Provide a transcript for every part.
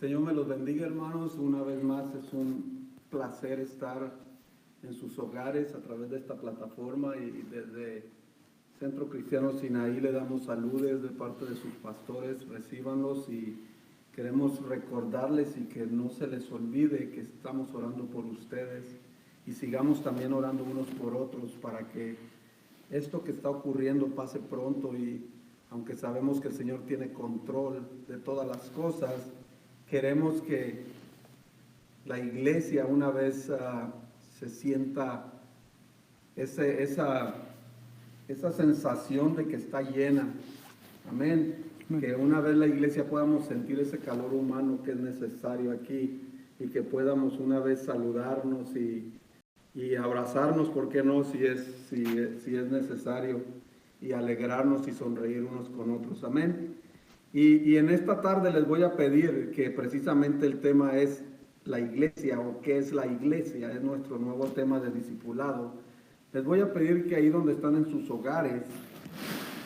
Señor me los bendiga, hermanos. Una vez más es un placer estar en sus hogares a través de esta plataforma, y desde Centro Cristiano Sinaí le damos saludos de parte de sus pastores. Recíbanlos y queremos recordarles y que no se les olvide que estamos orando por ustedes, y sigamos también orando unos por otros para que esto que está ocurriendo pase pronto. Y aunque sabemos que el Señor tiene control de todas las cosas, queremos que la iglesia una vez se sienta esa sensación de que está llena. Amén. Que una vez la iglesia podamos sentir ese calor humano que es necesario aquí, y que podamos una vez saludarnos y abrazarnos, ¿por qué no? Si es necesario, y alegrarnos y sonreír unos con otros. Amén. Y en esta tarde les voy a pedir que precisamente el tema es la iglesia, o qué es la iglesia, es nuestro nuevo tema de discipulado. Les voy a pedir que ahí donde están en sus hogares,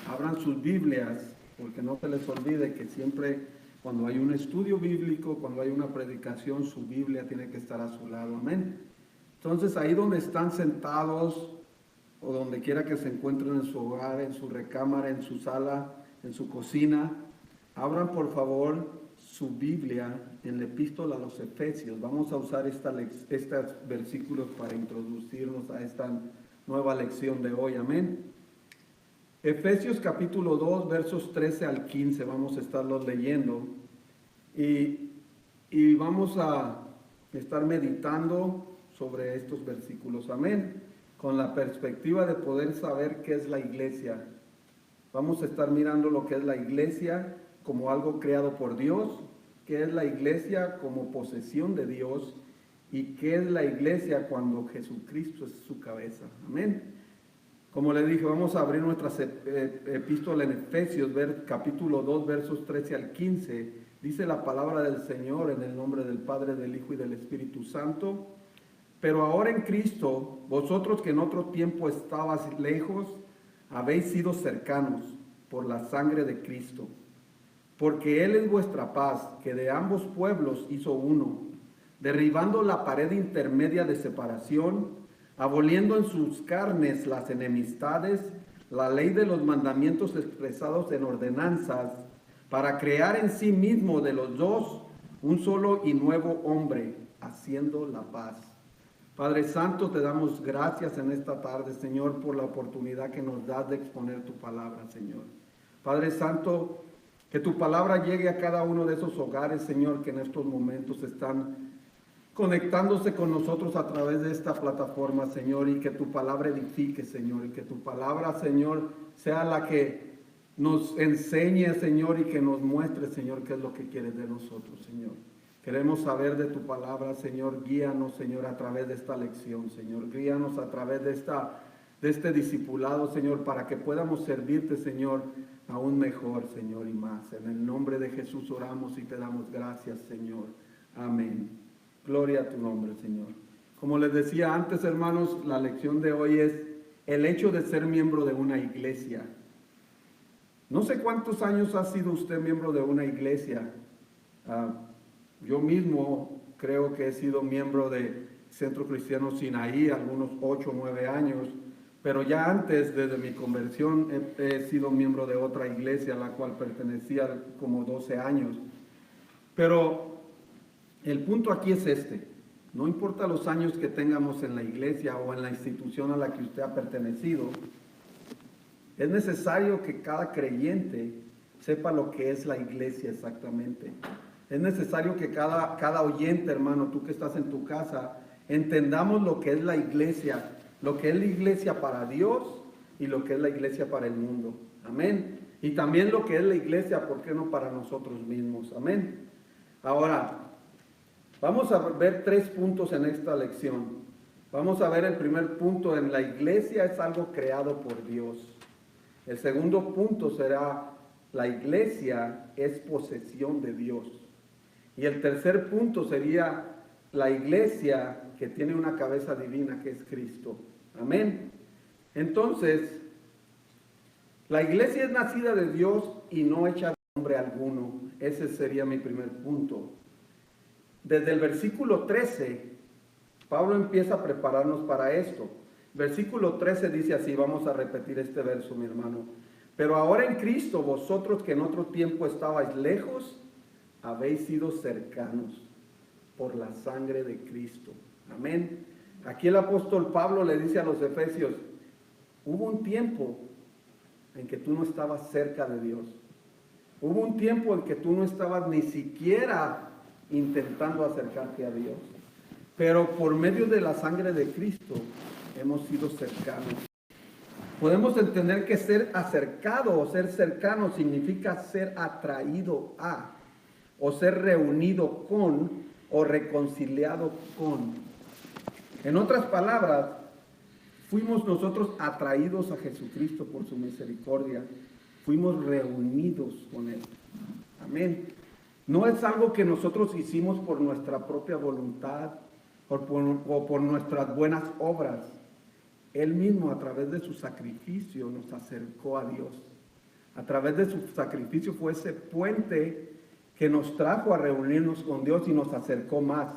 abran sus Biblias, porque no se les olvide que siempre cuando hay un estudio bíblico, cuando hay una predicación, su Biblia tiene que estar a su lado. Amén. Entonces ahí donde están sentados, o donde quiera que se encuentren en su hogar, en su recámara, en su sala, en su cocina, abran por favor su Biblia en la epístola a los Efesios. Vamos a usar estos versículos para introducirnos a esta nueva lección de hoy. Amén. Efesios capítulo 2, versos 13 al 15, vamos a estarlos leyendo. Y vamos a estar meditando sobre estos versículos. Amén. Con la perspectiva de poder saber qué es la iglesia. Vamos a estar mirando lo que es la iglesia como algo creado por Dios, qué es la iglesia como posesión de Dios, y qué es la iglesia cuando Jesucristo es su cabeza. Amén. Como le dije, vamos a abrir nuestra epístola en Efesios, capítulo 2, versos 13 al 15. Dice la palabra del Señor en el nombre del Padre, del Hijo y del Espíritu Santo. Pero ahora en Cristo, vosotros que en otro tiempo estabais lejos, habéis sido cercanos por la sangre de Cristo. Porque Él es vuestra paz, que de ambos pueblos hizo uno, derribando la pared intermedia de separación, aboliendo en sus carnes las enemistades, la ley de los mandamientos expresados en ordenanzas, para crear en sí mismo de los dos un solo y nuevo hombre, haciendo la paz. Padre Santo, te damos gracias en esta tarde, Señor, por la oportunidad que nos das de exponer tu palabra, Señor. Padre Santo, que tu palabra llegue a cada uno de esos hogares, Señor, que en estos momentos están conectándose con nosotros a través de esta plataforma, Señor, y que tu palabra edifique, Señor, y que tu palabra, Señor, sea la que nos enseñe, Señor, y que nos muestre, Señor, qué es lo que quieres de nosotros, Señor. Queremos saber de tu palabra, Señor. Guíanos, Señor, a través de esta lección, Señor. Guíanos a través de este discipulado, Señor, para que podamos servirte, Señor, aún mejor, Señor, y más. En el nombre de Jesús oramos y te damos gracias, Señor. Amén. Gloria a tu nombre, Señor. Como les decía antes, hermanos, la lección de hoy es el hecho de ser miembro de una iglesia. No sé cuántos años ha sido usted miembro de una iglesia. Yo mismo creo que he sido miembro de Centro Cristiano Sinaí algunos 8 o 9 años, pero ya antes, desde mi conversión, he sido miembro de otra iglesia a la cual pertenecía como 12 años. Pero el punto aquí es este: no importa los años que tengamos en la iglesia o en la institución a la que usted ha pertenecido, es necesario que cada creyente sepa lo que es la iglesia exactamente. Es necesario que cada oyente, hermano, tú que estás en tu casa, entendamos lo que es la iglesia, lo que es la iglesia para Dios y lo que es la iglesia para el mundo. Amén. Y también lo que es la iglesia, ¿por qué no para nosotros mismos? Amén. Ahora, vamos a ver 3 puntos en esta lección. Vamos a ver el primer punto: en la iglesia es algo creado por Dios. El segundo punto será: la iglesia es posesión de Dios. Y el tercer punto sería: la iglesia que tiene una cabeza divina, que es Cristo. Amén. Entonces, la iglesia es nacida de Dios y no hecha de hombre alguno. Ese sería mi primer punto. desde el versículo 13, Pablo empieza a prepararnos para esto. Versículo 13 dice así, vamos a repetir este verso, mi hermano. Pero ahora en Cristo, vosotros que en otro tiempo estabais lejos, habéis sido cercanos por la sangre de Cristo. Amén. Aquí el apóstol Pablo le dice a los efesios, hubo un tiempo en que tú no estabas cerca de Dios. Hubo un tiempo en que tú no estabas ni siquiera intentando acercarte a Dios. Pero por medio de la sangre de Cristo hemos sido cercanos. Podemos entender que ser acercado o ser cercano significa ser atraído a, o ser reunido con, o reconciliado con. En otras palabras, fuimos nosotros atraídos a Jesucristo por su misericordia. Fuimos reunidos con Él. Amén. No es algo que nosotros hicimos por nuestra propia voluntad o por nuestras buenas obras. Él mismo, a través de su sacrificio, nos acercó a Dios. A través de su sacrificio fue ese puente que nos trajo a reunirnos con Dios y nos acercó más.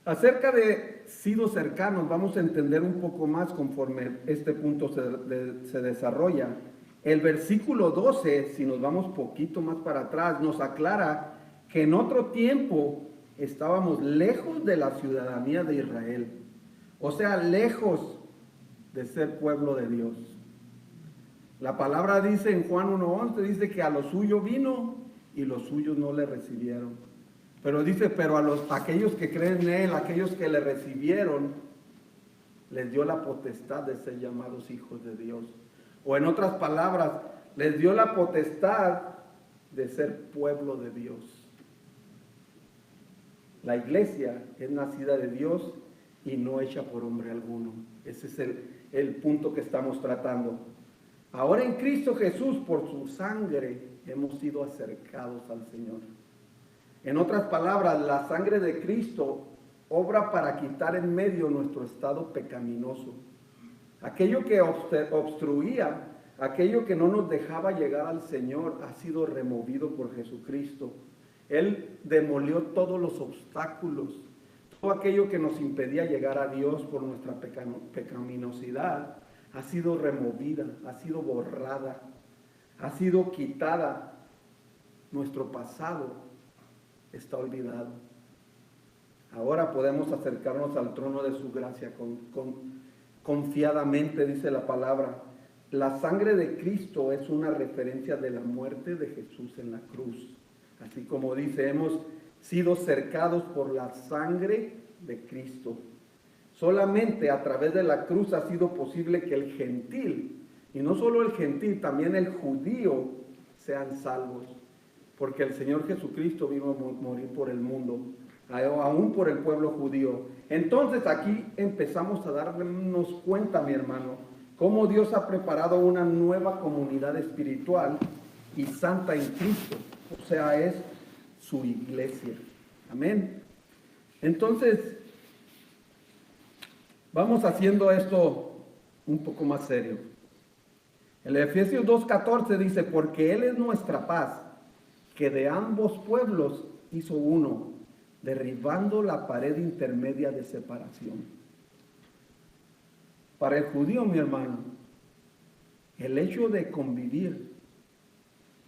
Acerca de sido cercanos, vamos a entender un poco más conforme este punto se desarrolla. El versículo 12, si nos vamos poquito más para atrás, nos aclara que en otro tiempo estábamos lejos de la ciudadanía de Israel. O sea, lejos de ser pueblo de Dios. La palabra dice en Juan 1:11, dice que a lo suyo vino y los suyos no le recibieron. Pero dice, pero a aquellos que creen en Él, aquellos que le recibieron, les dio la potestad de ser llamados hijos de Dios. O en otras palabras, les dio la potestad de ser pueblo de Dios. La iglesia es nacida de Dios y no hecha por hombre alguno. Ese es el punto que estamos tratando. Ahora en Cristo Jesús, por su sangre, hemos sido acercados al Señor. En otras palabras, la sangre de Cristo obra para quitar en medio nuestro estado pecaminoso. Aquello que obstruía, aquello que no nos dejaba llegar al Señor, ha sido removido por Jesucristo. Él demolió todos los obstáculos, todo aquello que nos impedía llegar a Dios por nuestra pecaminosidad, ha sido removida, ha sido borrada, ha sido quitada. Nuestro pasado está olvidado. Ahora podemos acercarnos al trono de su gracia confiadamente, dice la palabra. La sangre de Cristo es una referencia de la muerte de Jesús en la cruz. Así como dice, hemos sido cercados por la sangre de Cristo. Solamente a través de la cruz ha sido posible que el gentil, y no solo el gentil, también el judío, sean salvos. Porque el Señor Jesucristo vino a morir por el mundo, aún por el pueblo judío. Entonces aquí empezamos a darnos cuenta, mi hermano, cómo Dios ha preparado una nueva comunidad espiritual y santa en Cristo. O sea, es su iglesia. Amén. Entonces, vamos haciendo esto un poco más serio. El Efesios 2:14 dice, porque Él es nuestra paz, que de ambos pueblos hizo uno, derribando la pared intermedia de separación. Para el judío, mi hermano, el hecho de convivir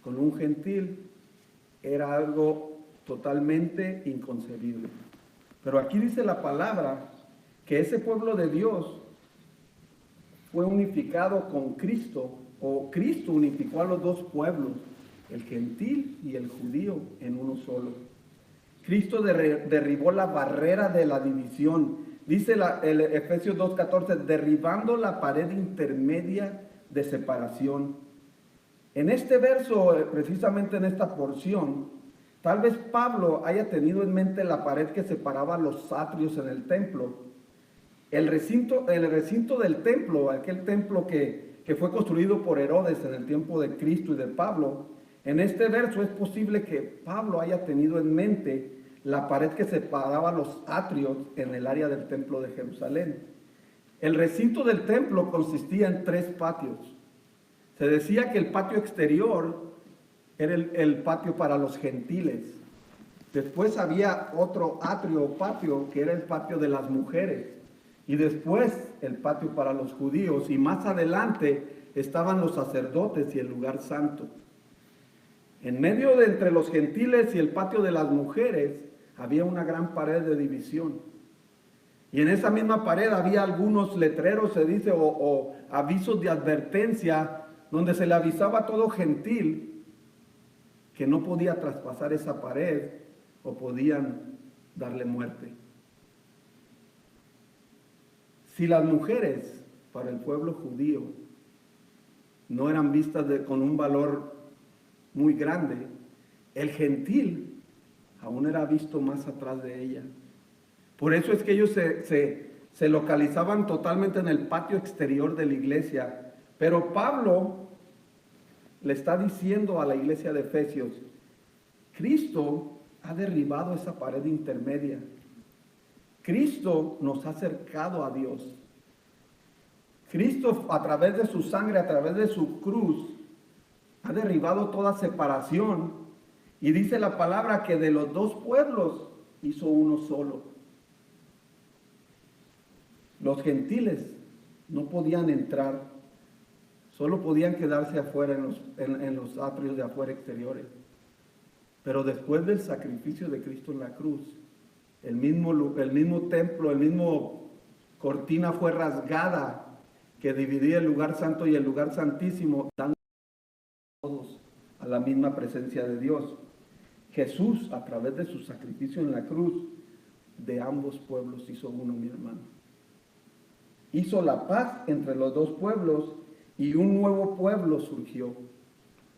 con un gentil era algo totalmente inconcebible. Pero aquí dice la palabra que ese pueblo de Dios fue unificado con Cristo, o Cristo unificó a los dos pueblos, el gentil y el judío, en uno solo. Cristo derribó la barrera de la división. Dice el Efesios 2:14, derribando la pared intermedia de separación. En este verso, precisamente en esta porción, tal vez Pablo haya tenido en mente la pared que separaba los atrios en el templo. El recinto del templo, aquel templo que fue construido por Herodes en el tiempo de Cristo y de Pablo. En este verso es posible que Pablo haya tenido en mente la pared que separaba los atrios en el área del templo de Jerusalén. El recinto del templo consistía en 3 patios. Se decía que el patio exterior era el patio para los gentiles. Después había otro atrio o patio, que era el patio de las mujeres. Y después el patio para los judíos. Y más adelante estaban los sacerdotes y el lugar santo. En medio de entre los gentiles y el patio de las mujeres había una gran pared de división. Y en esa misma pared había algunos letreros, se dice, o avisos de advertencia, donde se le avisaba a todo gentil que no podía traspasar esa pared o podían darle muerte. Si las mujeres para el pueblo judío no eran vistas con un valor muy grande, el gentil aún era visto más atrás de ella. Por eso es que ellos se localizaban totalmente en el patio exterior de la iglesia. Pero Pablo le está diciendo a la iglesia de Efesios, Cristo ha derribado esa pared intermedia. Cristo nos ha acercado a Dios. Cristo, a través de su sangre, a través de su cruz, ha derribado toda separación. Y dice la palabra que de los dos pueblos hizo uno solo. Los gentiles no podían entrar, solo podían quedarse afuera en los atrios de afuera exteriores. Pero después del sacrificio de Cristo en la cruz, el mismo templo, el mismo cortina fue rasgada que dividía el lugar santo y el lugar santísimo, dando a todos a la misma presencia de Dios. Jesús, a través de su sacrificio en la cruz, de ambos pueblos hizo uno, mi hermano. Hizo la paz entre los dos pueblos y un nuevo pueblo surgió,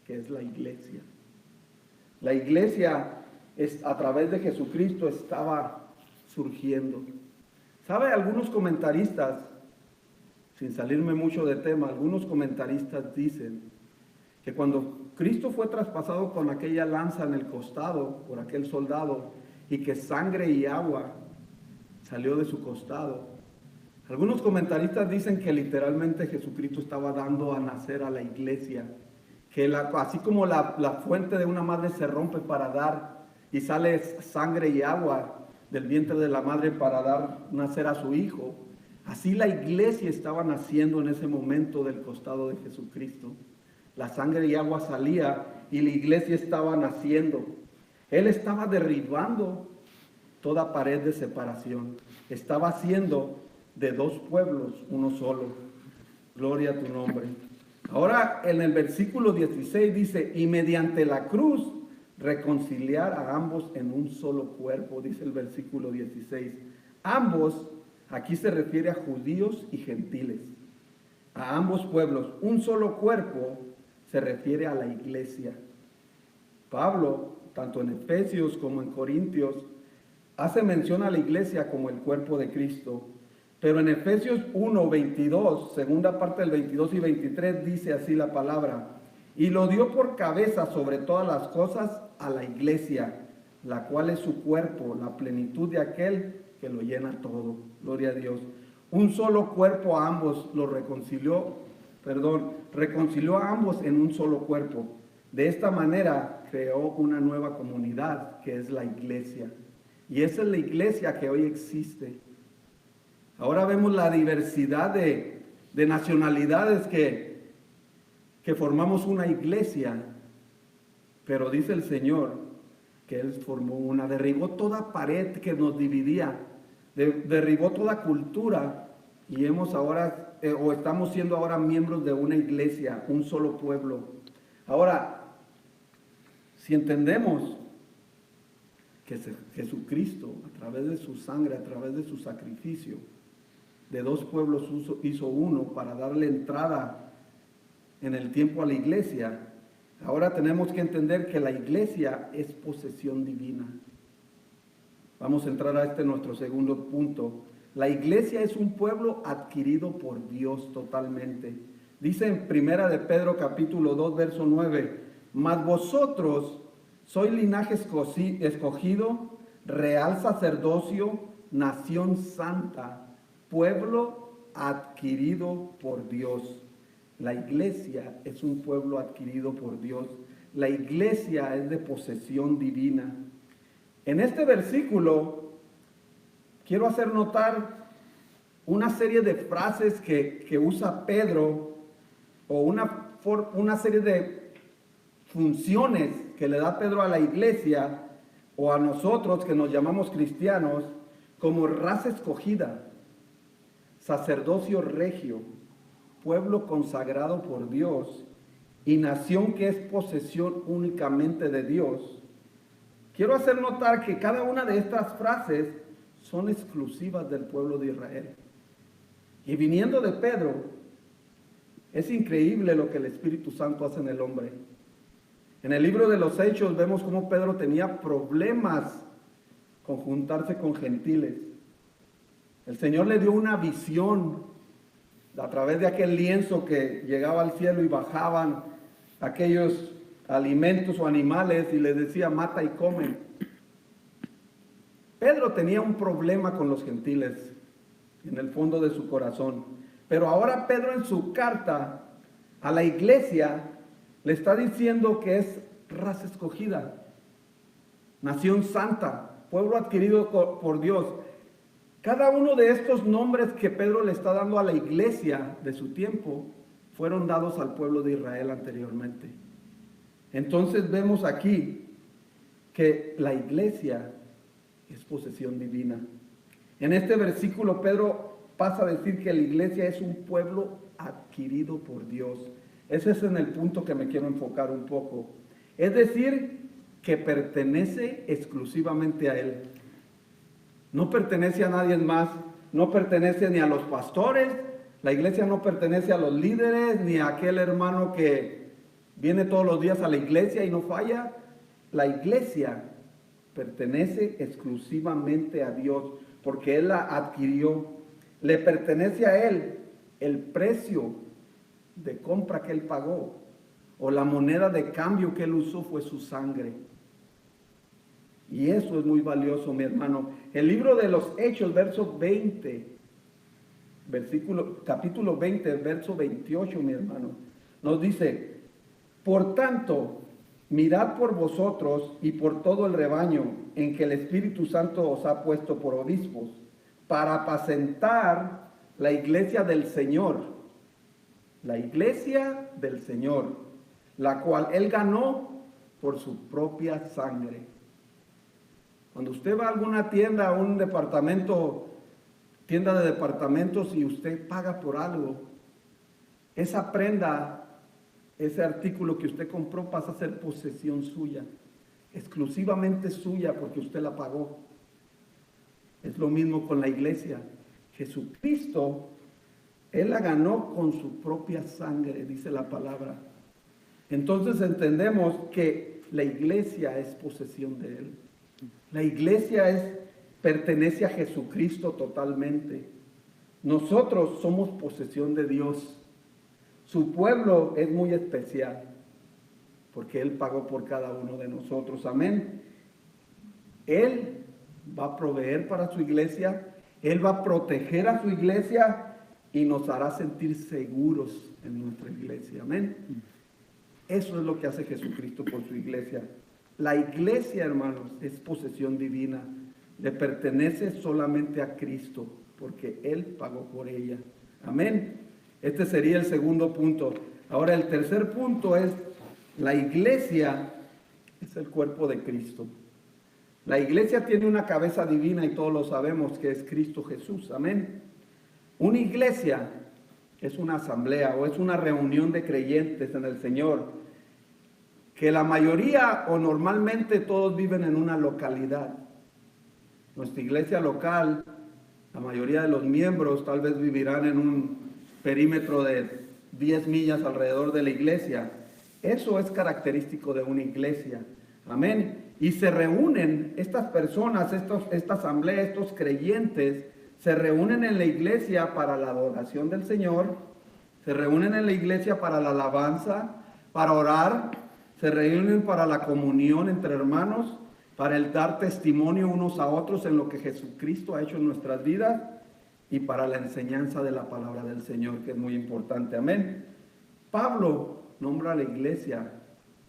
que es la iglesia. La iglesia a través de Jesucristo estaba surgiendo. ¿Sabe? Algunos comentaristas, sin salirme mucho de tema, algunos comentaristas dicen que cuando Cristo fue traspasado con aquella lanza en el costado por aquel soldado y que sangre y agua salió de su costado, algunos comentaristas dicen que literalmente Jesucristo estaba dando a nacer a la iglesia, que así como la fuente de una madre se rompe para dar y sale sangre y agua del vientre de la madre para dar nacer a su hijo, así la iglesia estaba naciendo en ese momento del costado de Jesucristo. La sangre y agua salía y la iglesia estaba naciendo. Él estaba derribando toda pared de separación. Estaba haciendo de dos pueblos uno solo. Gloria a tu nombre. Ahora en el versículo 16 dice, y mediante la cruz reconciliar a ambos en un solo cuerpo, dice el versículo 16. Ambos, aquí se refiere a judíos y gentiles, a ambos pueblos. Un solo cuerpo se refiere a la iglesia. Pablo, tanto en Efesios como en Corintios, hace mención a la iglesia como el cuerpo de Cristo. Pero en Efesios 1, 22, segunda parte del 22 y 23, dice así la palabra, y lo dio por cabeza sobre todas las cosas a la iglesia, la cual es su cuerpo, la plenitud de aquel que lo llena todo. Gloria a Dios. Un solo cuerpo a ambos lo reconcilió a ambos en un solo cuerpo. De esta manera creó una nueva comunidad que es la iglesia. Y esa es la iglesia que hoy existe. Ahora vemos la diversidad de nacionalidades que formamos una iglesia, pero dice el Señor que Él formó una, derribó toda pared que nos dividía, derribó toda cultura y estamos siendo ahora miembros de una iglesia, un solo pueblo. Ahora, si entendemos que Jesucristo, a través de su sangre, a través de su sacrificio, de dos pueblos hizo uno para darle entrada en el tiempo a la iglesia, ahora tenemos que entender que la iglesia es posesión divina. Vamos a entrar a nuestro segundo punto. La iglesia es un pueblo adquirido por Dios totalmente. Dice en Primera de Pedro capítulo 2 verso 9, mas vosotros sois linaje escogido, real sacerdocio, nación santa, pueblo adquirido por Dios. La iglesia es un pueblo adquirido por Dios. La iglesia es de posesión divina. En este versículo quiero hacer notar una serie de frases que usa Pedro, o una serie de funciones que le da Pedro a la iglesia o a nosotros que nos llamamos cristianos, como raza escogida, sacerdocio regio, pueblo consagrado por Dios y nación que es posesión únicamente de Dios. Quiero hacer notar que cada una de estas frases son exclusivas del pueblo de Israel. Y viniendo de Pedro, es increíble lo que el Espíritu Santo hace en el hombre. En el libro de los Hechos vemos cómo Pedro tenía problemas con juntarse con gentiles. El Señor le dio una visión a través de aquel lienzo que llegaba al cielo y bajaban aquellos alimentos o animales y les decía: mata y come. Pedro tenía un problema con los gentiles en el fondo de su corazón. Pero ahora Pedro, en su carta a la iglesia, le está diciendo que es raza escogida, nación santa, pueblo adquirido por Dios. Cada uno de estos nombres que Pedro le está dando a la iglesia de su tiempo fueron dados al pueblo de Israel anteriormente. Entonces vemos aquí que la iglesia es posesión divina. En este versículo Pedro pasa a decir que la iglesia es un pueblo adquirido por Dios. Ese es en el punto que me quiero enfocar un poco. Es decir, que pertenece exclusivamente a Él. No pertenece a nadie más, no pertenece ni a los pastores, la iglesia no pertenece a los líderes, ni a aquel hermano que viene todos los días a la iglesia y no falla. La iglesia pertenece exclusivamente a Dios, porque Él la adquirió. Le pertenece a Él el precio de compra que Él pagó, o la moneda de cambio que Él usó fue su sangre. Y eso es muy valioso, mi hermano. El libro de los Hechos, capítulo 20, verso 28, mi hermano, nos dice: por tanto, mirad por vosotros y por todo el rebaño en que el Espíritu Santo os ha puesto por obispos, para apacentar la iglesia del Señor, la cual Él ganó por su propia sangre. Cuando usted va a alguna tienda, a un departamento, tienda de departamentos, y usted paga por algo, esa prenda, ese artículo que usted compró pasa a ser posesión suya, exclusivamente suya, porque usted la pagó. Es lo mismo con la iglesia. Jesucristo, Él la ganó con su propia sangre, dice la palabra. Entonces entendemos que la iglesia es posesión de Él. La iglesia pertenece a Jesucristo totalmente. Nosotros somos posesión de Dios. Su pueblo es muy especial, porque Él pagó por cada uno de nosotros. Amén. Él va a proveer para su iglesia, Él va a proteger a su iglesia y nos hará sentir seguros en nuestra iglesia. Amén. Eso es lo que hace Jesucristo por su iglesia. La iglesia, hermanos, es posesión divina. Le pertenece solamente a Cristo, porque Él pagó por ella. Amén. Este sería el segundo punto. Ahora, el tercer punto es: la iglesia es el cuerpo de Cristo. La iglesia tiene una cabeza divina y todos lo sabemos, que es Cristo Jesús. Amén. Una iglesia es una asamblea o es una reunión de creyentes en el Señor, que la mayoría o normalmente todos viven en una localidad. Nuestra iglesia local, la mayoría de los miembros tal vez vivirán en un perímetro de 10 millas alrededor de la iglesia. Eso es característico de una iglesia. Amén. Y se reúnen estas personas, esta asamblea, estos creyentes, se reúnen en la iglesia para la adoración del Señor, se reúnen en la iglesia para la alabanza, para orar, se reúnen para la comunión entre hermanos, para el dar testimonio unos a otros en lo que Jesucristo ha hecho en nuestras vidas y para la enseñanza de la palabra del Señor, que es muy importante. Amén. Pablo nombra a la iglesia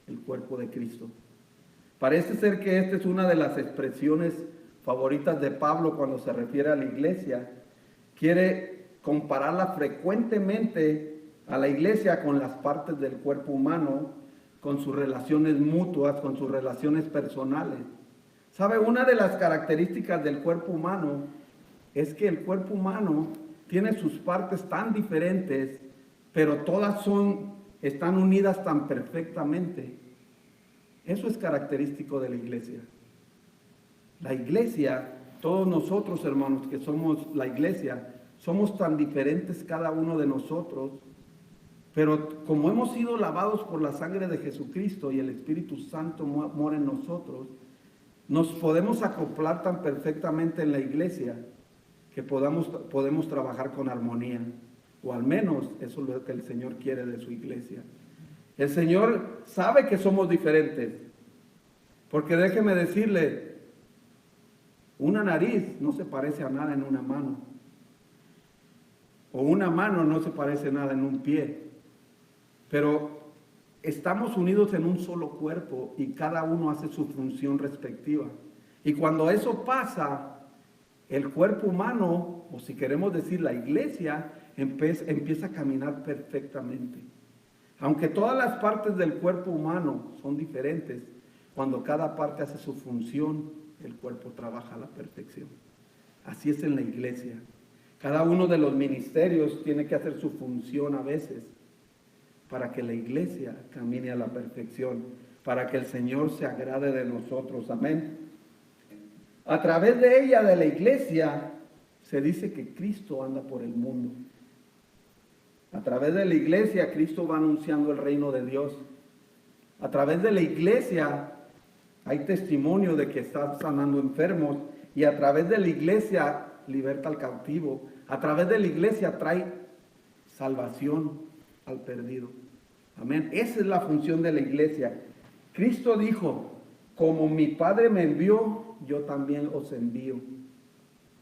el cuerpo de Cristo. Parece ser que esta es una de las expresiones favoritas de Pablo cuando se refiere a la iglesia. Quiere compararla frecuentemente a la iglesia con las partes del cuerpo humano, con sus relaciones mutuas, con sus relaciones personales. ¿Sabe? Una de las características del cuerpo humano es que el cuerpo humano tiene sus partes tan diferentes, pero todas están unidas tan perfectamente. Eso es característico de la iglesia. La iglesia, todos nosotros, hermanos, que somos la iglesia, somos tan diferentes cada uno de nosotros, pero como hemos sido lavados por la sangre de Jesucristo y el Espíritu Santo mora en nosotros, nos podemos acoplar tan perfectamente en la iglesia que podemos trabajar con armonía, o al menos eso es lo que el Señor quiere de su iglesia. El Señor sabe que somos diferentes, porque déjeme decirle, una nariz no se parece a nada en una mano, o una mano no se parece a nada en un pie, pero estamos unidos en un solo cuerpo y cada uno hace su función respectiva. Y cuando eso pasa, el cuerpo humano, o si queremos decir la iglesia, empieza a caminar perfectamente. Aunque todas las partes del cuerpo humano son diferentes, cuando cada parte hace su función, el cuerpo trabaja a la perfección. Así es en la iglesia. Cada uno de los ministerios tiene que hacer su función a veces para que la iglesia camine a la perfección, para que el Señor se agrade de nosotros. Amén. A través de ella, de la iglesia, se dice que Cristo anda por el mundo. A través de la iglesia, Cristo va anunciando el reino de Dios. A través de la iglesia, hay testimonio de que está sanando enfermos. Y a través de la iglesia, liberta al cautivo. A través de la iglesia, trae salvación al perdido. Amén. Esa es la función de la iglesia. Cristo dijo, como mi Padre me envió, yo también os envío.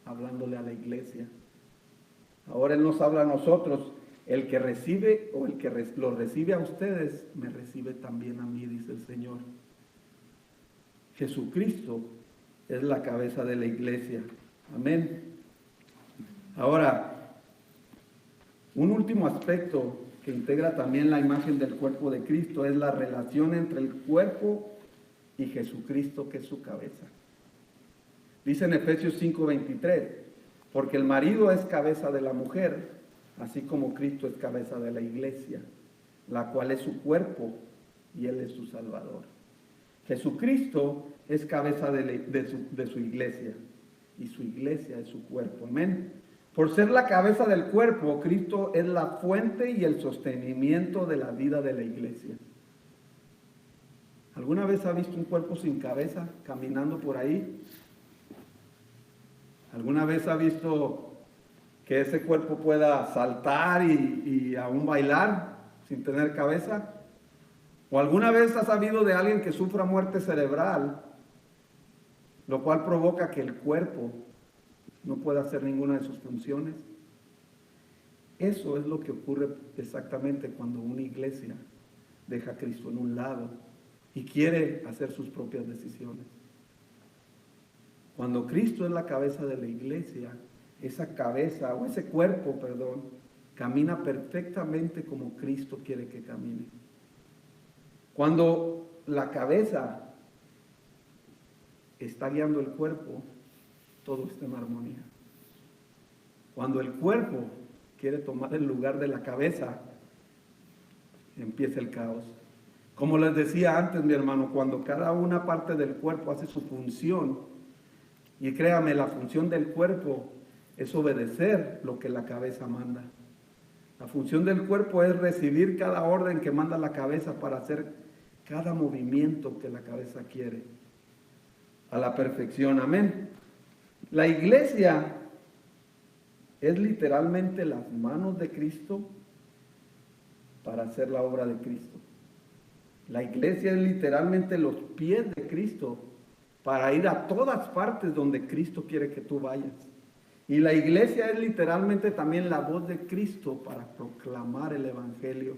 Hablándole a la iglesia. Ahora Él nos habla a nosotros. El que recibe o el que lo recibe a ustedes, me recibe también a mí, dice el Señor. Jesucristo es la cabeza de la iglesia. Amén. Ahora, un último aspecto que integra también la imagen del cuerpo de Cristo es la relación entre el cuerpo y Jesucristo, que es su cabeza. Dice en Efesios 5:23, porque el marido es cabeza de la mujer, así como Cristo es cabeza de la iglesia, la cual es su cuerpo y Él es su Salvador. Jesucristo es cabeza de su iglesia y su iglesia es su cuerpo. Amén. Por ser la cabeza del cuerpo, Cristo es la fuente y el sostenimiento de la vida de la iglesia. ¿Alguna vez ha visto un cuerpo sin cabeza caminando por ahí? ¿Alguna vez ha visto que ese cuerpo pueda saltar y aún bailar sin tener cabeza? ¿O alguna vez has sabido de alguien que sufra muerte cerebral, lo cual provoca que el cuerpo no pueda hacer ninguna de sus funciones? Eso es lo que ocurre exactamente cuando una iglesia deja a Cristo en un lado y quiere hacer sus propias decisiones. Cuando Cristo es la cabeza de la iglesia, esa cabeza o ese cuerpo, camina perfectamente como Cristo quiere que camine. Cuando la cabeza está guiando el cuerpo, todo está en armonía. Cuando el cuerpo quiere tomar el lugar de la cabeza, empieza el caos. Como les decía antes, mi hermano, cuando cada una parte del cuerpo hace su función, y créame, la función del cuerpo es obedecer lo que la cabeza manda. La función del cuerpo es recibir cada orden que manda la cabeza para hacer cada movimiento que la cabeza quiere a la perfección. Amén. La iglesia es literalmente las manos de Cristo para hacer la obra de Cristo. La iglesia es literalmente los pies de Cristo para ir a todas partes donde Cristo quiere que tú vayas. Y la iglesia es literalmente también la voz de Cristo para proclamar el evangelio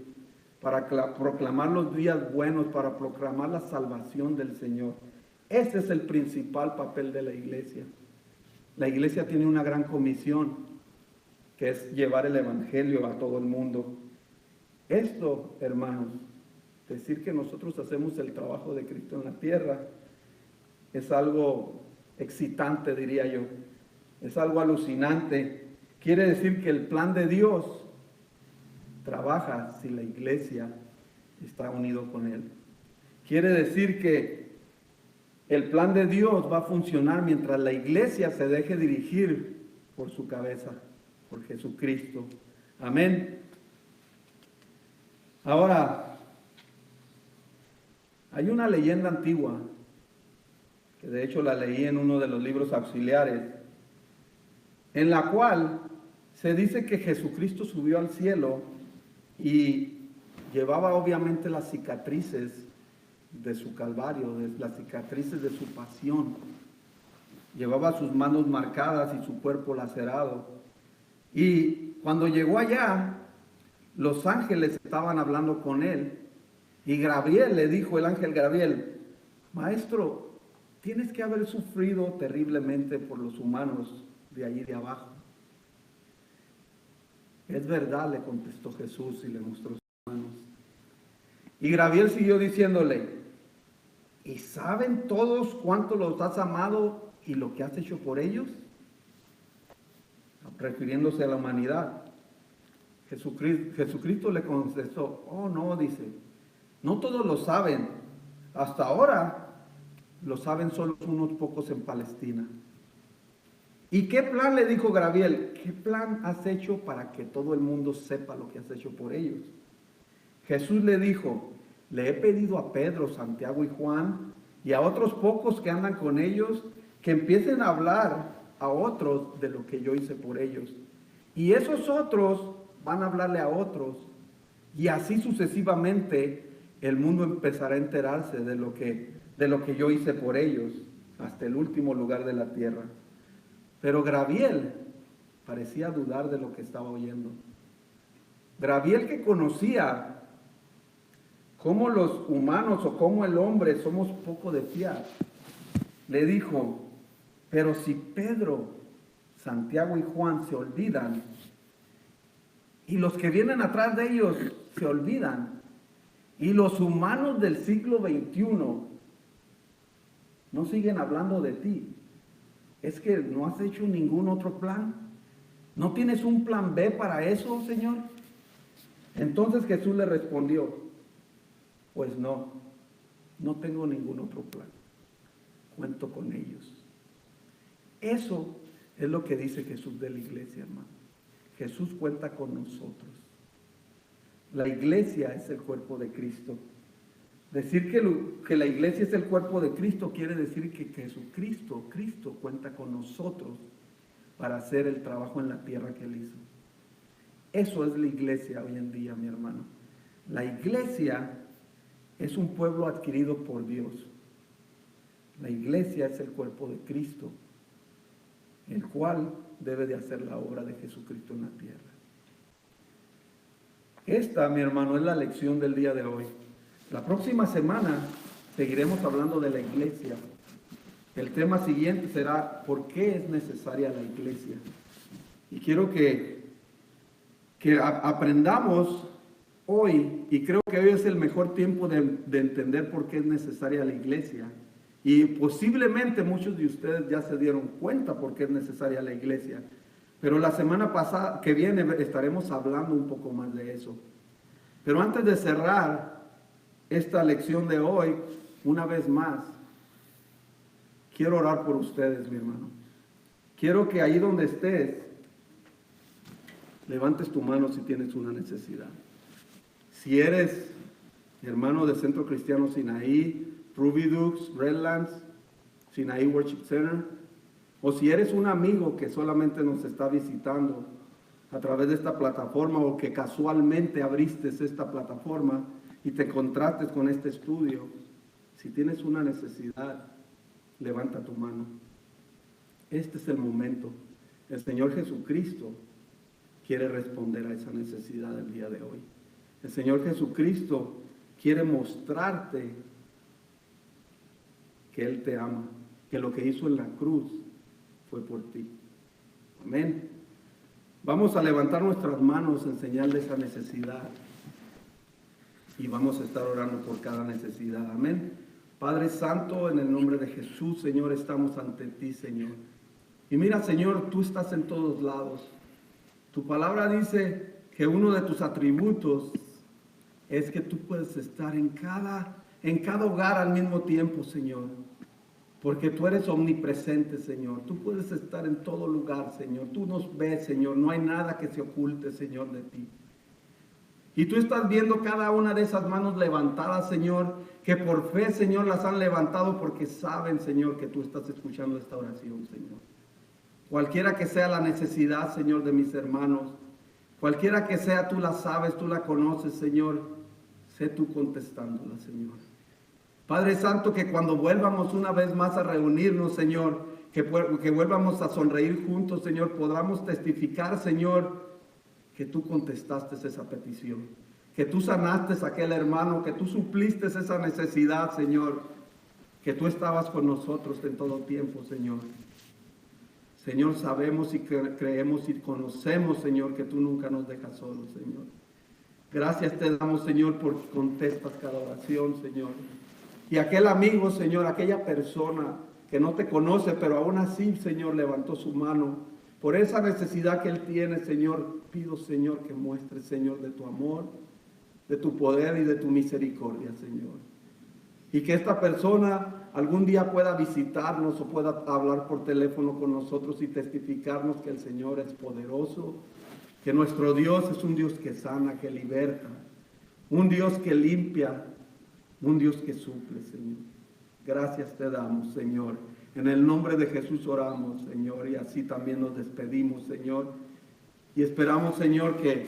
para proclamar los días buenos, para proclamar la salvación del Señor. Ese es el principal papel de la iglesia. La iglesia tiene una gran comisión, que es llevar el evangelio a todo el mundo. Esto, hermanos, decir que nosotros hacemos el trabajo de Cristo en la tierra, es algo excitante, diría yo. Es algo alucinante. Quiere decir que el plan de Dios trabaja si la iglesia está unido con Él. Quiere decir que el plan de Dios va a funcionar mientras la iglesia se deje dirigir por su cabeza, por Jesucristo. Amén. Ahora, hay una leyenda antigua, que de hecho la leí en uno de los libros auxiliares, en la cual se dice que Jesucristo subió al cielo y llevaba obviamente las cicatrices de su calvario, las cicatrices de su pasión. Llevaba sus manos marcadas y su cuerpo lacerado. Y cuando llegó allá, los ángeles estaban hablando con él. Y Gabriel le dijo, el ángel Gabriel: Maestro, tienes que haber sufrido terriblemente por los humanos de allí de abajo. Es verdad, le contestó Jesús y le mostró sus manos. Y Gabriel siguió diciéndole: ¿y saben todos cuánto los has amado y lo que has hecho por ellos? Refiriéndose a la humanidad. Jesucristo le contestó: oh no, dice, no todos lo saben. Hasta ahora lo saben solo unos pocos en Palestina. ¿Y qué plan, le dijo Gabriel? ¿Qué plan has hecho para que todo el mundo sepa lo que has hecho por ellos? Jesús le dijo: le he pedido a Pedro, Santiago y Juan y a otros pocos que andan con ellos que empiecen a hablar a otros de lo que yo hice por ellos. Y esos otros van a hablarle a otros. Y así sucesivamente el mundo empezará a enterarse de lo que yo hice por ellos hasta el último lugar de la tierra. Pero Gabriel parecía dudar de lo que estaba oyendo. Gabriel, que conocía cómo los humanos o cómo el hombre somos poco de fiar, le dijo: pero si Pedro, Santiago y Juan se olvidan, y los que vienen atrás de ellos se olvidan, y los humanos del siglo XXI no siguen hablando de ti, ¿es que no has hecho ningún otro plan? ¿No tienes un plan B para eso, Señor? Entonces Jesús le respondió: pues no tengo ningún otro plan. Cuento con ellos. Eso es lo que dice Jesús de la iglesia, hermano. Jesús cuenta con nosotros. La iglesia es el cuerpo de Cristo. Decir que la iglesia es el cuerpo de Cristo quiere decir que Cristo cuenta con nosotros para hacer el trabajo en la tierra que Él hizo. Eso es la iglesia hoy en día, mi hermano. La iglesia es un pueblo adquirido por Dios. La iglesia es el cuerpo de Cristo, el cual debe de hacer la obra de Jesucristo en la tierra. Esta, mi hermano, es la lección del día de hoy. La próxima semana seguiremos hablando de la iglesia. El tema siguiente será: ¿por qué es necesaria la iglesia? Y quiero que aprendamos hoy, y creo que hoy es el mejor tiempo de entender por qué es necesaria la iglesia. Y posiblemente muchos de ustedes ya se dieron cuenta por qué es necesaria la iglesia. Pero la semana pasada que viene estaremos hablando un poco más de eso. Pero antes de cerrar esta lección de hoy, una vez más, quiero orar por ustedes, mi hermano. Quiero que ahí donde estés, levantes tu mano si tienes una necesidad. Si eres hermano de Centro Cristiano Sinaí, Ruby Dukes, Redlands, Sinaí Worship Center, o si eres un amigo que solamente nos está visitando a través de esta plataforma, o que casualmente abriste esta plataforma y te encontraste con este estudio, si tienes una necesidad, levanta tu mano. Este es el momento. El Señor Jesucristo quiere responder a esa necesidad el día de hoy. El Señor Jesucristo quiere mostrarte que Él te ama, que lo que hizo en la cruz fue por ti. Amén. Vamos a levantar nuestras manos en señal de esa necesidad y vamos a estar orando por cada necesidad. Amén. Padre Santo, en el nombre de Jesús, Señor, estamos ante ti, Señor. Y mira, Señor, tú estás en todos lados. Tu palabra dice que uno de tus atributos es que tú puedes estar en cada hogar al mismo tiempo, Señor. Porque tú eres omnipresente, Señor. Tú puedes estar en todo lugar, Señor. Tú nos ves, Señor. No hay nada que se oculte, Señor, de ti. Y tú estás viendo cada una de esas manos levantadas, Señor, que por fe, Señor, las han levantado porque saben, Señor, que tú estás escuchando esta oración, Señor. Cualquiera que sea la necesidad, Señor, de mis hermanos, cualquiera que sea, tú la sabes, tú la conoces, Señor. Sé tú contestándola, Señor. Padre Santo, que cuando vuelvamos una vez más a reunirnos, Señor, que vuelvamos a sonreír juntos, Señor, podamos testificar, Señor, que tú contestaste esa petición, que tú sanaste a aquel hermano, que tú supliste esa necesidad, Señor, que tú estabas con nosotros en todo tiempo, Señor. Señor, sabemos y creemos y conocemos, Señor, que tú nunca nos dejas solos, Señor. Gracias te damos, Señor, porque contestas cada oración, Señor. Y aquel amigo, Señor, aquella persona que no te conoce, pero aún así, Señor, levantó su mano. Por esa necesidad que él tiene, Señor, pido, Señor, que muestres, Señor, de tu amor, de tu poder y de tu misericordia, Señor. Y que esta persona algún día pueda visitarnos o pueda hablar por teléfono con nosotros y testificarnos que el Señor es poderoso, que nuestro Dios es un Dios que sana, que liberta, un Dios que limpia, un Dios que suple, Señor. Gracias te damos, Señor. En el nombre de Jesús oramos, Señor, y así también nos despedimos, Señor. Y esperamos, Señor, que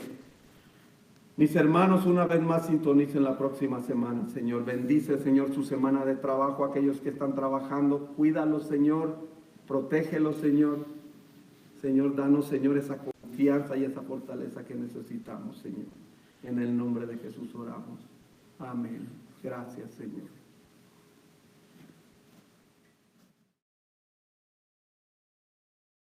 mis hermanos una vez más sintonicen la próxima semana, Señor. Bendice, Señor, su semana de trabajo, aquellos que están trabajando. Cuídalos, Señor. Protégelos, Señor. Señor, danos, Señor, esa confianza y esa fortaleza que necesitamos, Señor. En el nombre de Jesús oramos. Amén. Gracias, Señor.